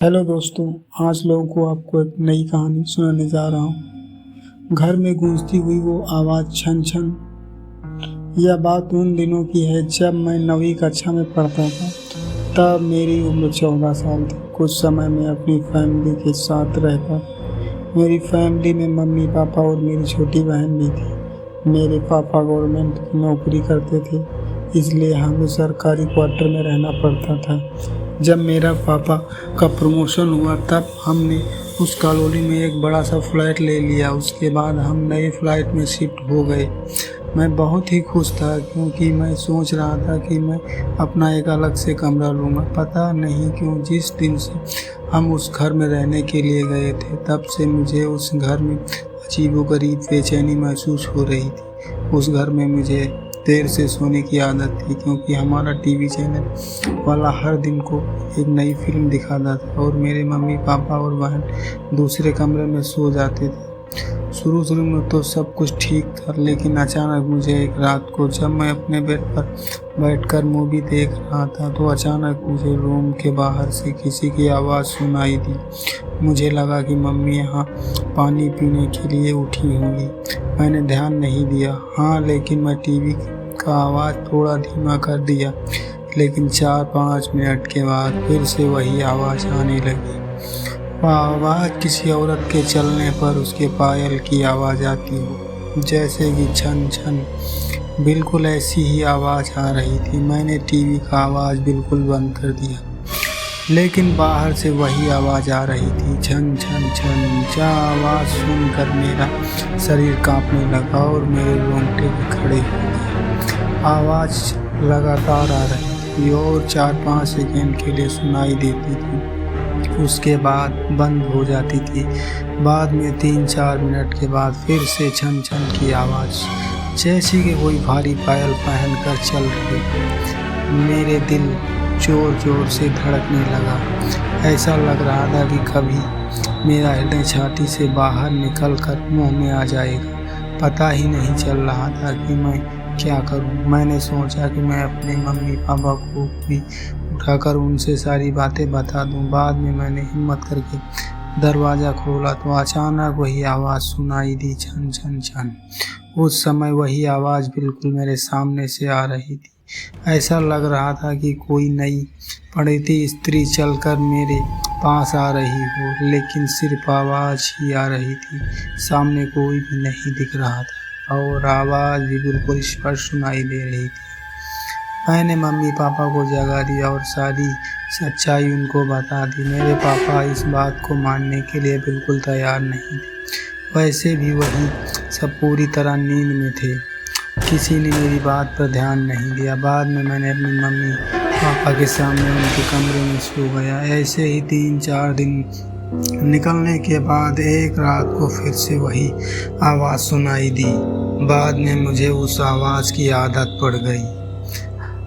Hello दोस्तों। आज लोगों को आपको एक नई कहानी सुनाने जा रहा हूँ। घर में गूंजती हुई वो आवाज़ छन छन। यह बात उन दिनों की है जब मैं 9वीं कक्षा में पढ़ता था। तब मेरी उम्र 14 साल थी। कुछ समय में अपनी फैमिली के साथ रहता। मेरी फैमिली में मम्मी पापा और मेरी छोटी बहन भी थी। मेरे पापा गवर्नमेंट की नौकरी करते थे, इसलिए हमें सरकारी क्वार्टर में रहना पड़ता था। जब मेरा पापा का प्रमोशन हुआ तब हमने उस कॉलोनी में एक बड़ा सा फ्लैट ले लिया। उसके बाद हम नए फ्लैट में शिफ्ट हो गए। मैं बहुत ही खुश था क्योंकि मैं सोच रहा था कि मैं अपना एक अलग से कमरा लूँगा। पता नहीं क्यों जिस दिन से हम उस घर में रहने के लिए गए थे तब से मुझे उस घर में अजीबोगरीब बेचैनी महसूस हो रही थी। उस घर में मुझे देर से सोने की आदत थी क्योंकि हमारा टीवी चैनल वाला हर दिन को एक नई फिल्म दिखाता था और मेरे मम्मी पापा और बहन दूसरे कमरे में सो जाते थे। शुरू में तो सब कुछ ठीक था, लेकिन अचानक मुझे एक रात को जब मैं अपने बेड पर बैठकर मूवी देख रहा था तो अचानक मुझे रूम के बाहर से किसी की आवाज़ सुनाई दी। मुझे लगा कि मम्मी यहाँ पानी पीने के लिए उठी होंगी। मैंने ध्यान नहीं दिया, हाँ, लेकिन मैं टीवी का आवाज़ थोड़ा धीमा कर दिया। लेकिन 4-5 मिनट के बाद फिर से वही आवाज़ आने लगी। वह आवाज़ किसी औरत के चलने पर उसके पायल की आवाज़ आती हो, जैसे कि छन छन। बिल्कुल ऐसी ही आवाज़ आ रही थी। मैंने टीवी का आवाज़ बिल्कुल बंद कर दिया, लेकिन बाहर से वही आवाज़ आ रही थी, छन छन छन। जो आवाज़ सुनकर मेरा शरीर कांपने लगा और मेरे रोंगटे भी खड़े हो गए। आवाज़ लगातार आ रही थी और 4-5 सेकंड के लिए सुनाई देती थी, उसके बाद बंद हो जाती थी। बाद में 3-4 मिनट के बाद फिर से छन छन की आवाज़, जैसे कि कोई भारी पायल पहनकर चल रही। मेरे दिल जोर जोर से धड़कने लगा। ऐसा लग रहा था कि कभी मेरा हृदय छाती से बाहर निकल कर मुँह में आ जाएगा। पता ही नहीं चल रहा था कि मैं क्या करूं। मैंने सोचा कि मैं अपने मम्मी पापा को भी उठाकर उनसे सारी बातें बता दूं। बाद में मैंने हिम्मत करके दरवाज़ा खोला तो अचानक वही आवाज़ सुनाई दी, छन छन छन। उस समय वही आवाज़ बिल्कुल मेरे सामने से आ रही थी। ऐसा लग रहा था कि कोई नई पढ़ती स्त्री चलकर मेरे पास आ रही हो, लेकिन सिर्फ आवाज़ ही आ रही थी। सामने कोई भी नहीं दिख रहा था और आवाज़ भी बिल्कुल स्पष्ट सुनाई दे रही थी। मैंने मम्मी पापा को जगा दिया और सारी सच्चाई उनको बता दी। मेरे पापा इस बात को मानने के लिए बिल्कुल तैयार नहीं थे। वैसे भी वही सब पूरी तरह नींद में थे। किसी ने मेरी बात पर ध्यान नहीं दिया। बाद में मैंने अपनी मम्मी पापा के सामने उनके कमरे में सो गया। ऐसे ही 3-4 दिन निकलने के बाद एक रात को फिर से वही आवाज़ सुनाई दी। बाद में मुझे उस आवाज़ की आदत पड़ गई।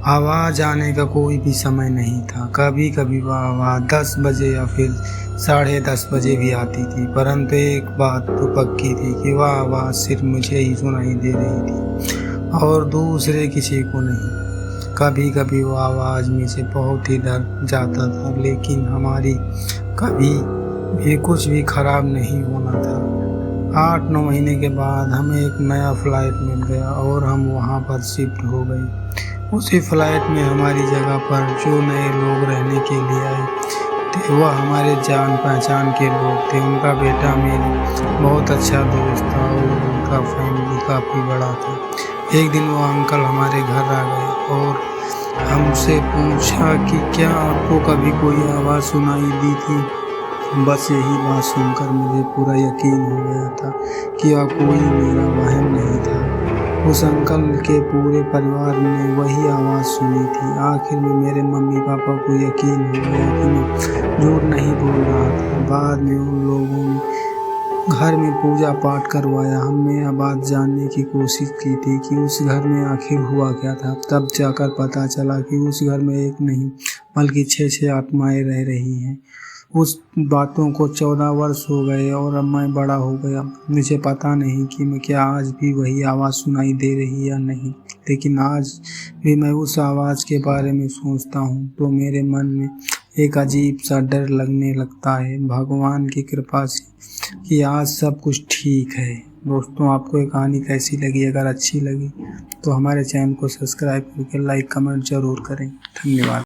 आवाज़ आने का कोई भी समय नहीं था। कभी कभी वह आवाज़ 10 बजे या फिर 10:30 बजे भी आती थी, परंतु एक बात तो पक्की थी कि वह आवाज़ सिर्फ मुझे ही सुनाई दे रही थी और दूसरे किसी को नहीं। कभी कभी वह आवाज़ मुझे बहुत ही डर जाता था, लेकिन हमारी कभी भी कुछ भी खराब नहीं होना था। 8-9 महीने के बाद हमें एक नया फ्लैट मिल गया और हम वहाँ पर शिफ्ट हो गए। उसी फ्लैट में हमारी जगह पर जो नए लोग रहने के लिए आए थे वह हमारे जान पहचान के लोग थे। उनका बेटा मेरा बहुत अच्छा दोस्त था और उनका फैमिली काफ़ी बड़ा था। एक दिन वो अंकल हमारे घर आ गए और हमसे पूछा कि क्या आपको कभी कोई आवाज़ सुनाई दी थी। बस यही बात सुनकर मुझे पूरा यकीन हो गया था कि वह कोई मेरा वहम नहीं था। उस अंकल के पूरे परिवार ने वही आवाज़ सुनी थी। आखिर में मेरे मम्मी पापा को यकीन हो गया कि मैं झूठ नहीं बोल रहा था। बाद में उन लोगों ने घर में पूजा पाठ करवाया। हमने यह बात जानने की कोशिश की थी कि उस घर में आखिर हुआ क्या था। तब जाकर पता चला कि उस घर में एक नहीं बल्कि 6 आत्माएं रह रही हैं। उस बातों को 14 वर्ष हो गए और अब मैं बड़ा हो गया। मुझे पता नहीं कि मैं क्या आज भी वही आवाज़ सुनाई दे रही या नहीं, लेकिन आज भी मैं उस आवाज़ के बारे में सोचता हूँ तो मेरे मन में एक अजीब सा डर लगने लगता है भगवान की कृपा से कि आज सब कुछ ठीक है। दोस्तों, आपको ये कहानी कैसी लगी? अगर अच्छी लगी तो हमारे चैनल को सब्सक्राइब करके लाइक कमेंट ज़रूर करें। धन्यवाद।